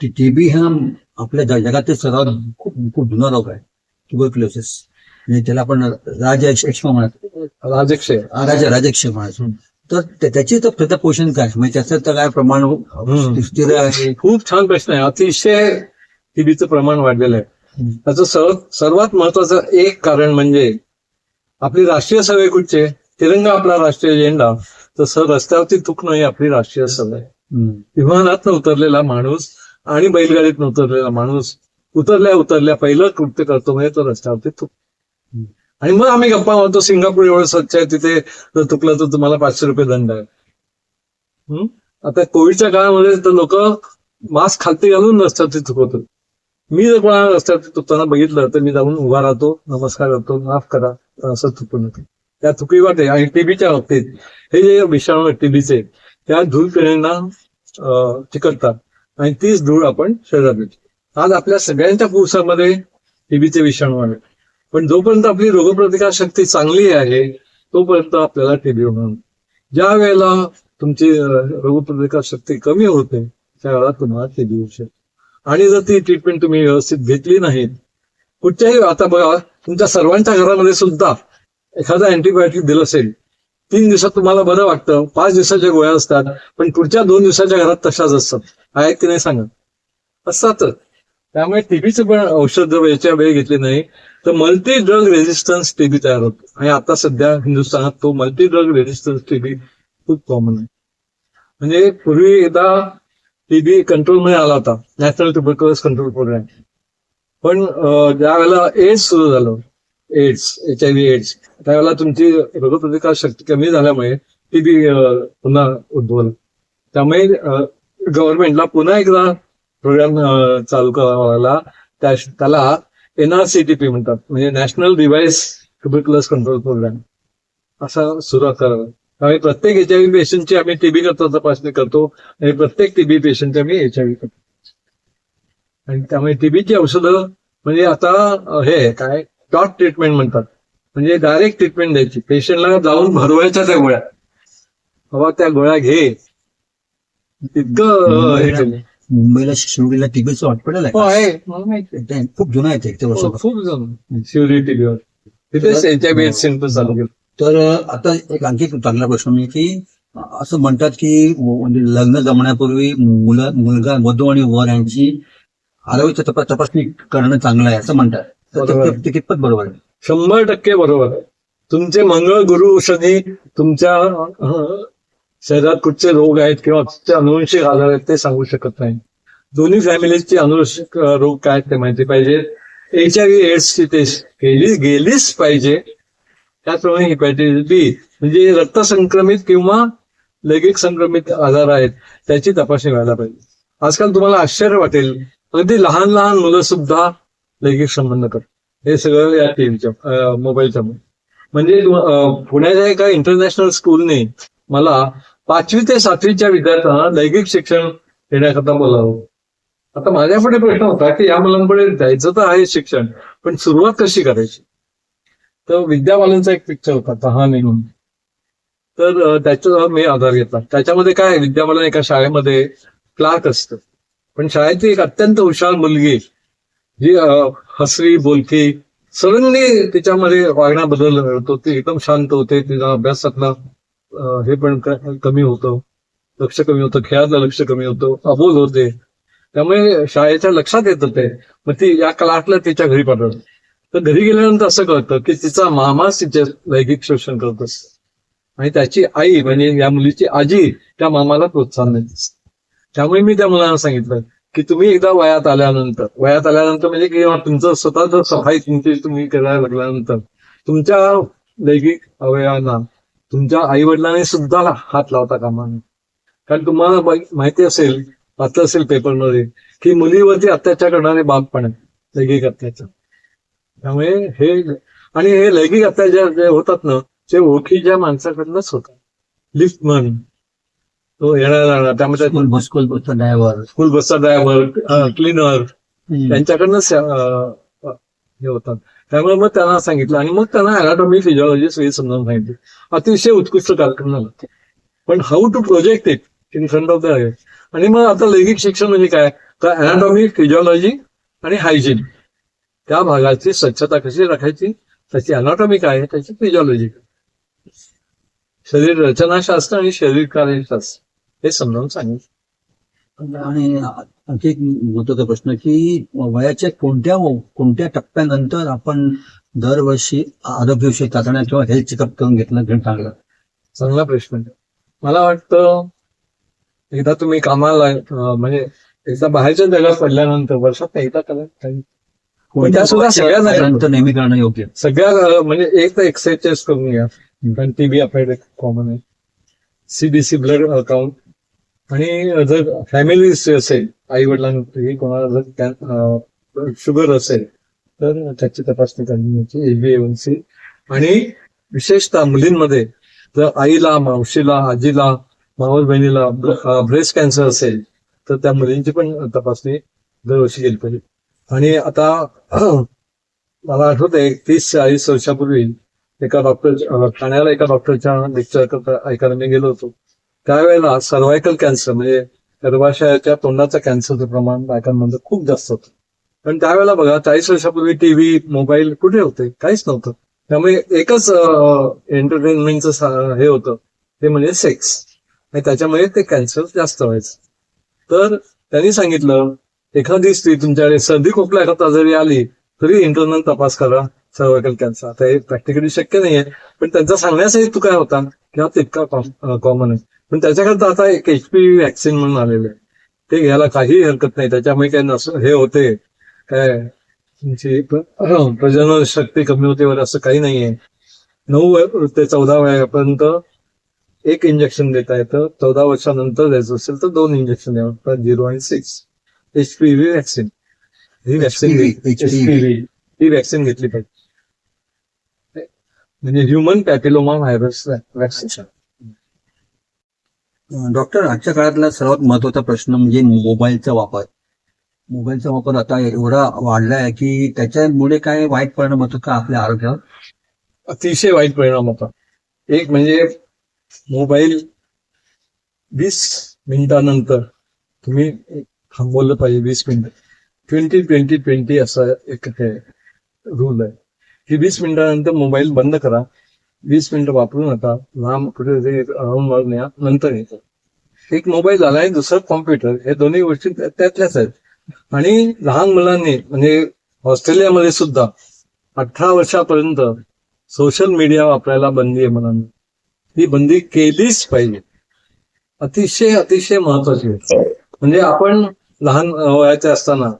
TB हा आपल्या जगातील सर्वात खूप खूप जुना रोग आहे, ट्युबरक्युलोसिस. म्हणजे त्याला आपण राजयक्ष्मा म्हणतो, राजक्षय. राजयक्ष्मा म्हणतो. तर त्याची तर प्रतिपोषण काय, म्हणजे त्याचं तर काय प्रमाण स्थिर आहे? खूप छान प्रश्न आहे. अतिशय टीबीचं प्रमाण वाढलेलं आहे. त्याचं सर्वात महत्वाचं एक कारण म्हणजे आपली राष्ट्रीय सवय कुठचे, तिरंगा आपला राष्ट्रीय झेंडा, तसं रस्त्यावरती थुकणं ही आपली राष्ट्रीय सवय. विमानात उतरलेला माणूस आणि बैलगाडीत उतरलेला माणूस उतरल्या पहिलं कृत्य करतो म्हणजे तो रस्त्यावरती थुक. आणि मग आम्ही गप्पा मारतो, सिंगापूर एवढं स्वच्छ आहे, तिथे जर थुकलं तर तुम्हाला 500 रुपये दंड आहे. आता कोविडच्या काळामध्ये तर लोक मास्क खालती घालून रस्त्यावरती थुकवतात. मी जर कोणा रस्त्यावरती थुकताना बघितलं तर मी जाऊन उभा राहतो, नमस्कार करतो, माफ करा, असं थुकून येतो. त्या थुकीवर आणि टीबीच्या बाबतीत हे जे विषाणू आहेत टीबीचे, त्या धूळ कणांना चिकटतात आणि तीच धूळ आपण शरीरात येतो. आज आपल्या सगळ्यांच्या पुरुषामध्ये टीबीचे विषाणू आहेत, पण जोपर्यंत आपली रोगप्रतिकार शक्ती चांगली आहे तोपर्यंत आपल्याला टीबी होणार. ज्या वेळेला तुमची रोगप्रतिकार शक्ती कमी होते त्यावेळेला तुम्हाला टीबी होऊ शकते. आणि जर ती ट्रीटमेंट तुम्ही व्यवस्थित घेतली नाही, कुठच्याही, आता बघा तुमच्या सर्वांच्या घरामध्ये सुद्धा एखादा अँटीबायोटिक दिलं असेल, 3 दिवसात तुम्हाला बरं वाटतं, 5 दिवसाच्या गोळ्या असतात, पण पुढच्या 2 दिवसाच्या घरात तशाच असतात. आहेत की नाही सांगा? असतातच. त्यामुळे टीबीचं पण औषध जर वेळच्या वेळी घेतली नाही तर मल्टी ड्रग रेजिस्टन्स टीबी तयार होतो. आणि आता सध्या हिंदुस्थानात तो मल्टी ड्रग रेजिस्टन्स टीबी खूप कॉमन आहे. म्हणजे पूर्वी एकदा टीबी कंट्रोलमध्ये आला होता, नॅशनल ट्युबरक्युलोसिस कंट्रोल प्रोग्राम. पण ज्या वेळेला एड्स सुरू झालं, HIV एड्स, त्यावेळेला तुमची रोगप्रतिकार शक्ती कमी झाल्यामुळे टीबी पुन्हा उद्भवलं. त्यामुळे गव्हर्नमेंटला पुन्हा एकदा प्रोग्राम चालू करावा लागला. त्याला NRCTP म्हणतात, म्हणजे national device tuberculosis control programme, असा सुरुवात करावा. त्यामुळे प्रत्येक HIV पेशंटची आम्ही टीबी करता तपासणी करतो आणि प्रत्येक टीबी पेशंटची आम्ही HIV करतो. आणि त्यामुळे टीबीची औषधं म्हणजे आता हे काय डॉट ट्रीटमेंट म्हणतात, म्हणजे डायरेक्ट ट्रीटमेंट द्यायची, पेशंटला जाऊन भरवायच्या त्या गोळ्या, बाबा त्या गोळ्या घे, तितकं हे केलं. मुंबईला शिवडीला टीबीचं हॉस्पिटल आहे, खूप जुनं आहे ते वर्ष, खूप जुनं शिवडी टीबीवर, तिथेच HIV एड्स सेंटर चालू केलं. तर आता एक आणखी चांगला प्रश्न म्हणजे की असं म्हणतात की म्हणजे लग्न जमण्यापूर्वी मुलगा वधू आणि वर यांची आरोग्य तपासणी करणं चांगलं आहे असं म्हणतात. ते कितपत बरोबर आहे? 100% बरोबर आहे. तुमचे मंगळ गुरु शनी तुमच्या शरीरात कुठचे रोग आहेत किंवा कुठचे अनुवंशिक आजार आहेत ते सांगू शकत नाही. दोन्ही फॅमिलीजची अनुवंशिक रोग काय ते माहिती पाहिजे. HIV एड्सची टेस्ट गेलीच पाहिजे. त्याचप्रमाणे हेपॅटायटिस बी म्हणजे रक्तसंक्रमित किंवा लैंगिक संक्रमित आजार आहेत त्याची तपासणी व्हायला पाहिजे. आजकाल तुम्हाला आश्चर्य वाटेल, अगदी लहान लहान मुलं सुद्धा लैंगिक संबंध करतात. हे सगळं या टीव्हीच्या मोबाईलच्या म्हणजे पुण्याच्या एका इंटरनॅशनल स्कूलने मला 5वी ते 7वीच्या विद्यार्थ्यांना लैंगिक शिक्षण देण्याकरता बोलावं. आता माझ्यापुढे प्रश्न होता की या मुलांपुढे द्यायचं तर आहे शिक्षण, पण सुरुवात कशी करायची. तर विद्याबालनचा एक पिक्चर होता कहाणी म्हणून, तर त्याचा मी आधार घेतला. त्याच्यामध्ये काय, विद्याबालन एका शाळेमध्ये क्लार्क असतं, पण शाळेतली एक अत्यंत हुशार मुलगी जी हसरी बोलकी, सडनली तिच्यामध्ये वागणा बदल होतो, ती एकदम शांत होते, तिचा अभ्यासातला हे पण कमी होतं, लक्ष कमी होतं, खेळातलं लक्ष कमी होतं, अबोल होते. त्यामुळे शाळेच्या लक्षात येतं ते. मग ती या क्लार्कला तिच्या घरी पाठवलं. तर घरी गेल्यानंतर असं कळतं की तिचा मामाच तिचे लैंगिक शोषण करत असतो आणि त्याची आई म्हणजे या मुलीची आजी त्या मामाला प्रोत्साहन देत असते. त्यामुळे मी त्या मुलांना सांगितलं की तुम्ही एकदा वयात आल्यानंतर म्हणजे की तुमचं स्वतःच सफाई तुम्ही करायला लागल्यानंतर तुमच्या लैंगिक अवयवांना तुमच्या आई वडिलांनी सुद्धा हात लावता कामा नये. कारण तुम्हाला माहिती असेल, वाचलं असेल पेपरमध्ये की मुलीवरती अत्याचार करणारे बाप पण आहेत, लैंगिक अत्याचार. त्यामुळे हे लैंगिक अत्याचार जे होतात ना ते ओळखीच्या माणसाकडनंच होतात. लिफ्ट म्हण तो येणार जाणार, त्यामध्ये स्कूल बसचा ड्रायव्हर, क्लीनर त्यांच्याकडनंच हे होतात. त्यामुळे मग त्यांना सांगितलं आणि मग त्यांना अनाटॉमी फिजिओलॉजी सगळी समजावून सांगितली. अतिशय उत्कृष्ट कार्यक्रम झाला. पण how to project it in front of the. आणि मग आता लैंगिक शिक्षण म्हणजे काय, तर अॅनाटॉमी, फिजिओलॉजी आणि हायजीन त्या भागाची स्वच्छता कशी राखायची, त्याची अॅनाटॉमी काय आहे, त्याची फिजिओलॉजी काय, शरीर रचनाशास्त्र आणि शरीर कार्यशास्त्र हे समजावून सांगितलं. आणि आणखी एक महत्वाचा प्रश्न की वयाच्या कोणत्या टप्प्यानंतर आपण दरवर्षी आरोग्यविषयक चाचण्या किंवा हेल्थ चेकअप करून घेणं चांगलं? चांगला प्रश्न आहे. मला वाटतं एकदा तुम्ही कामाला म्हणजे एकदा बाहेरच्या जगात पडल्यानंतर वर्षात एकदा करा काही. पण त्या सुद्धा सगळ्या नाही. नंतर नेहमी करणं योग्य. सगळ्या म्हणजे एक तर एक्सरसाइज करून घ्या, कारण टीबी आपल्याकडे कॉमन आहे. सीबीसी ब्लड काउंट, आणि जर फॅमिली असेल, आई वडिलांपैकी कोणाला जर शुगर असेल तर त्याची तपासणी करण्याची, HbA1c, आणि विशेषतः मुलींमध्ये जर आईला, मावशीला, आजीला, मावस बहिणीला ब्रेस्ट कॅन्सर असेल तर त्या मुलींची पण तपासणी दरवर्षी केली पाहिजे. आणि आता मला आठवतंय 30-40 वर्षापूर्वी ठाण्याला एका डॉक्टरच्या लेक्चर ऐकायला मी गेलो होतो. त्यावेळेला सर्व्हायकल कॅन्सर म्हणजे गर्भाशयाच्या तोंडाचा कॅन्सरचं प्रमाण बायकांमध्ये खूप जास्त होतं. पण त्यावेळेला बघा, 40 वर्षापूर्वी टीव्ही, मोबाईल कुठे होते? काहीच नव्हतं. त्यामुळे एकच एंटरटेनमेंटचं हे होतं, ते म्हणजे सेक्स, आणि त्याच्यामुळे ते कॅन्सर जास्त व्हायचं. तर त्यांनी सांगितलं, एखादी स्त्री तुमच्याकडे सर्दी खोकला एखादा जरी आली तरी इंटरनल तपास करा सर्व्हायकल कॅन्सर. आता हे प्रॅक्टिकली शक्य नाहीये, पण त्यांचा सांगण्याचा हेतू काय होता किंवा तितका कॉमन आहे. पण त्याच्याकरता आता एक HPV वॅक्सिन म्हणून आलेलं आहे, ते घ्यायला काही हरकत नाही. त्याच्यामुळे काय हे होते काय, तुमची प्रजनन शक्ती कमी होते वगैरे असं काही नाहीये. 9 ते 14 वयापर्यंत एक इंजेक्शन देता येतं, 14 वर्षानंतर द्यायचं असेल तर 2 इंजेक्शन द्यावं, 0 आणि 6. HPV वॅक्सिन, ही वॅक्सिन ही वॅक्सिन घेतली पाहिजे, म्हणजे human papilloma virus vaccine. Doctor, आजच्या काळातला सर्वात महत्वाचा प्रश्न म्हणजे मोबाईलचा वापर. मोबाईलचा वापर आता एवढा वाढला आहे की त्याच्यामुळे काय वाईट परिणाम होतो का आपल्या आरोग्यावर? अतिशय वाईट परिणाम होता. एक म्हणजे मोबाईल 20 मिनिटानंतर तुम्ही थांबवलं पाहिजे. 20 मिनिटं, 20-20-20 असं एक रूल आहे की 20 मिनिटानंतर मोबाईल बंद करा, 20 मिनिटं वापरू नका, लांब कुठे राऊंडवर न्या, नंतर येतो. एक मोबाईल आला आणि दुसरं कॉम्प्युटर, हे दोन्ही गोष्टी त्यातल्याच आहेत. आणि लहान मुलांनी, म्हणजे ऑस्ट्रेलियामध्ये सुद्धा 18 वर्षापर्यंत सोशल मीडिया वापरायला बंदी आहे मुलांना. ही बंदी केलीच पाहिजे. अतिशय अतिशय महत्वाची आहे. म्हणजे आपण लहान वयाचे असताना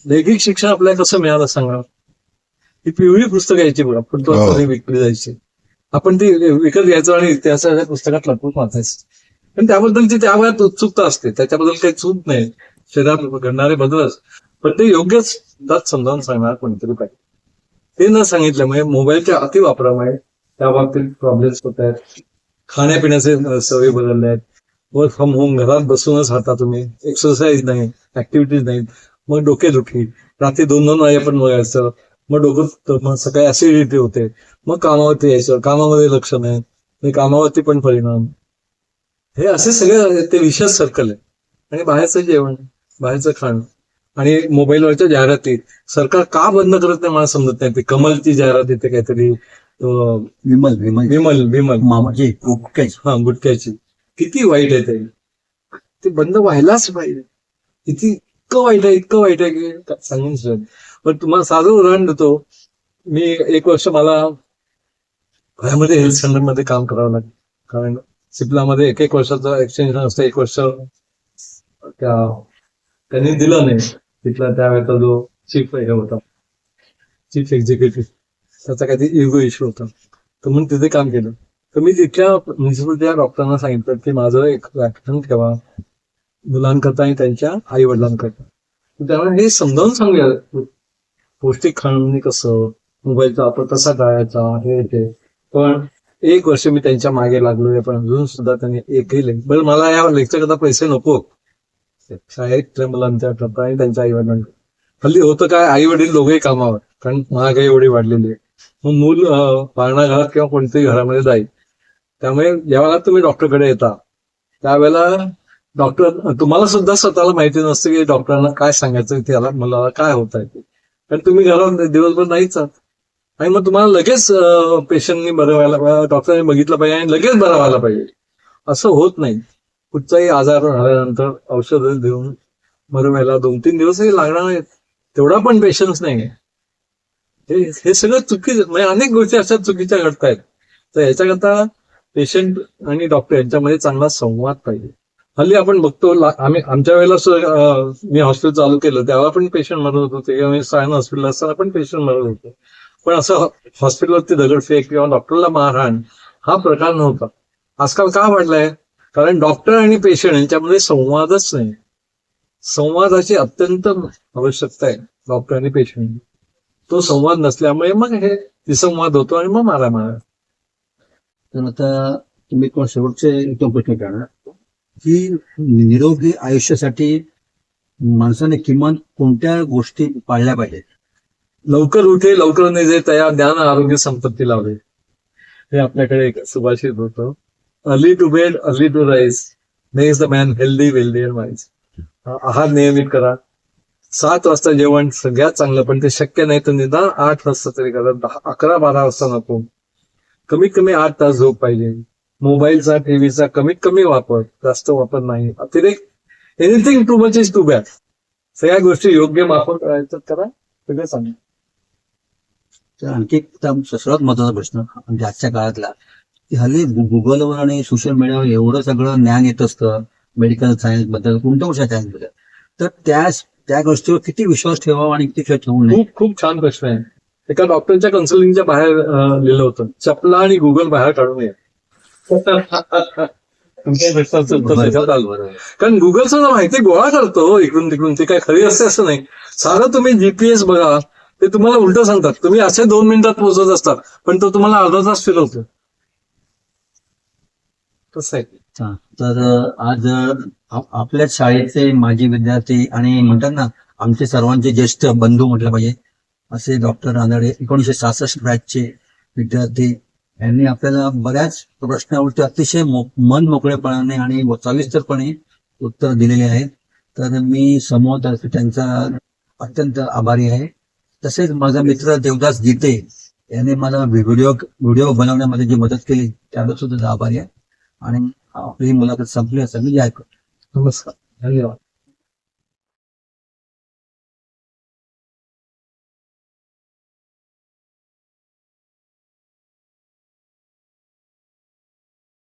लैंगिक शिक्षण आपल्याला कसं मिळालं सांगा? ही पिवळी पुस्तकं यायची बघा, फुटबॉल विकली जायची, आपण ती विकत घ्यायचो आणि इतिहासाच्या पुस्तकात लपून वाचायचं. पण त्याबद्दलची त्या वयात उत्सुकता असते, त्याच्याबद्दल काही चूक नाही, शरीरात घडणारे बदलच, पण ते योग्यच समजावून सांगणार कोणतरी पाहिजे. ते न सांगितल्यामुळे मोबाईलच्या अतिवापरामुळे त्या बाबतीत प्रॉब्लेम्स होत आहेत. खाण्यापिण्याचे सवयी बदलल्या आहेत. वर्क फ्रॉम होम, घरात बसूनच राहता तुम्ही, एक्सरसाइज नाही, ऍक्टिव्हिटीज नाहीत, मग डोकेदुखी, रात्री 2-2 वाजेपर्यंत बघायचं, मग डोकं, मग सकाळी ऍसिडिटी होते, मग कामावरती यायचं, कामामध्ये लक्ष नाही, कामावरती पण परिणाम. हे असे सगळे ते विशेष सर्कल आहे. आणि बाहेरचं जेवण, बाहेरचं खाणं आणि मोबाईलवरच्या जाहिराती सरकार का बंद करत नाही मला समजत नाही. ते कमलची जाहिरात येते काहीतरी, विमल मामाची गुटख्याची, किती वाईट आहे ते बंद व्हायलाच पाहिजे. इतकं वाईट आहे की सांगून सर. पण तुम्हाला साधं उदाहरण देतो. मी 1 वर्ष मला पुण्यामध्ये हेल्थ सेंटर मध्ये काम करावं लागेल, कारण सिप्लामध्ये 1 वर्षाचं एक्सटेन्शन असतं. 1 वर्ष त्यांनी दिलं नाही. तिथला त्यावेळेचा जो चीफ होता, चीफ एक्झिक्युटिव्ह, त्याचा काहीतरी इगो इश्यू होता, तर म्हणून तिथे काम केलं. तर मी तिथल्या म्युन्सिपलच्या डॉक्टरांना सांगितलं की माझं एक व्याख्यान ठेवा मुलांकरता आणि त्यांच्या आई वडिलांकरता. त्यामुळे हे समजावून सांगूया पौष्टिक खाणं म्हणजे कसं, मोबाईलचा वापर कसा टाळायचा, हे ते. पण 1 वर्ष मी त्यांच्या मागे लागलोय, पण अजून सुद्धा त्यांनी एकही बरं, मला या लेक्चर करता पैसे नको, शाळेत मुलांच्या करता आणि त्यांच्या आई वडिलांकडे. हल्ली होतं काय, आई वडील दोघेही कामावर, कारण महागाई एवढी वाढलेली आहे. मग मूल पाळणा घरात किंवा कोणत्याही घरामध्ये जाईल. त्यामुळे जेव्हा तुम्ही डॉक्टरकडे येता त्यावेळेला डॉक्टर तुम्हाला सुद्धा स्वतःला माहिती नसतं की डॉक्टरांना काय सांगायचं त्याला मला काय होत आहे ते. कारण तुम्ही घरात दिवसभर नाहीच आहात. आणि मग तुम्हाला लगेच पेशंटनी बरं व्हायला डॉक्टरने बघितलं पाहिजे आणि लगेच बरं व्हायला पाहिजे असं होत नाही. कुठचाही आजार झाल्यानंतर औषधं देऊन बरं व्हायला 2-3 दिवसही लागणार नाहीत. तेवढा पण पेशन्स नाही. हे सगळं चुकीचं म्हणजे अनेक गोष्टी अशा चुकीच्या घडतायत. तर याच्याकरता पेशंट आणि डॉक्टर यांच्यामध्ये चांगला संवाद पाहिजे. हल्ली आपण बघतो आम्ही आमच्या वेळेला मी हॉस्पिटल चालू केलं तेव्हा पण पेशंट मरत होते किंवा मी सायन हॉस्पिटल असताना पण पेशंट मरत होते. पण असं हॉस्पिटलवरती दगडफेक किंवा डॉक्टरला मारहाण हा प्रकार नव्हता. आजकाल का वाढलाय? कारण डॉक्टर आणि पेशंट यांच्यामध्ये संवादच नाही. संवादाची अत्यंत आवश्यकता आहे डॉक्टर आणि पेशंट. तो संवाद नसल्यामुळे मग हे विसंवाद होतो आणि मग मारामार. तर आता तुम्ही कोण शेवटचे दोन प्रश्न विचारणार की निरोगी आयुष्यासाठी माणसाने किमान कोणत्या गोष्टी पाळल्या पाहिजेत? लवकर उठे लवकर निजे तया ज्ञान आरोग्य संपत्ती लावे. हे आपल्याकडे एक सुभाषित होतं. Early to bed early to rise makes the man healthy wealthy and wise. आहार नियमित करा. 7 वाजता जेवण सगळ्यात चांगलं, पण ते शक्य नाही तर निदान 8 वाजता तरी करा. 11-12 वाजता नको. कमीत कमी 8 तास झोप पाहिजे. मोबाईलचा टीव्हीचा कमीत कमी वापर, जास्त वापर नाही. अतिरेक anything too much is too bad. सगळ्या गोष्टी योग्य वापर करायचं करा, सगळं चांगलं. तर आणखी एक सर्वात महत्वाचा प्रश्न म्हणजे आजच्या काळातला की हल्ली गुगलवर आणि सोशल मीडियावर एवढं सगळं ज्ञान येत असतं मेडिकल सायन्स बद्दल, कोणत्या गोष्टी सायन्स बद्दल, तर त्या गोष्टीवर किती विश्वास ठेवावा आणि किती विश्वास ठेवू नये? खूप खूप छान प्रश्न आहे. एका डॉक्टरच्या कन्सल्टिंगच्या बाहेर लिहिलं होतं, चपला आणि गुगल बाहेर काढून ये. तुमच्या प्रश्नाचं उत्तर त्याच्यात आलं. बरोबर. कारण गुगलचं माहिती गोळा करतो इकडून तिकडून, ते काय खरी असते असं नाही. साधं तुम्ही जीपीएस बघा, ते तुम्हाला उलट सांगतात. तुम्ही असे 2 मिनिटात पोहोचत असतात, पण तो तुम्हाला अर्धा तास फिरवतो. कसं आहे? हा, तर आज आपल्याच शाळेचे माजी विद्यार्थी आणि म्हणतात ना आमचे सर्वांचे ज्येष्ठ बंधू म्हटलं पाहिजे असे डॉक्टर रानडे 1966 बॅचचे विद्यार्थी यांनी आपल्याला बऱ्याच प्रश्नावरती अतिशय मन मोकळेपणाने आणि सविस्तरपणे उत्तर दिलेले आहेत. तर मी समूहातर्फे त्यांचा अत्यंत आभारी आहे. तसेच माझा मित्र देवदास गीते याने मला व्हिडिओ बनवण्यामध्ये जी मदत केली त्याबद्दल सुद्धा आभारी आहे. आणि आपली मुलाखत संपली असं मी जाहीर करतो. नमस्कार, धन्यवाद.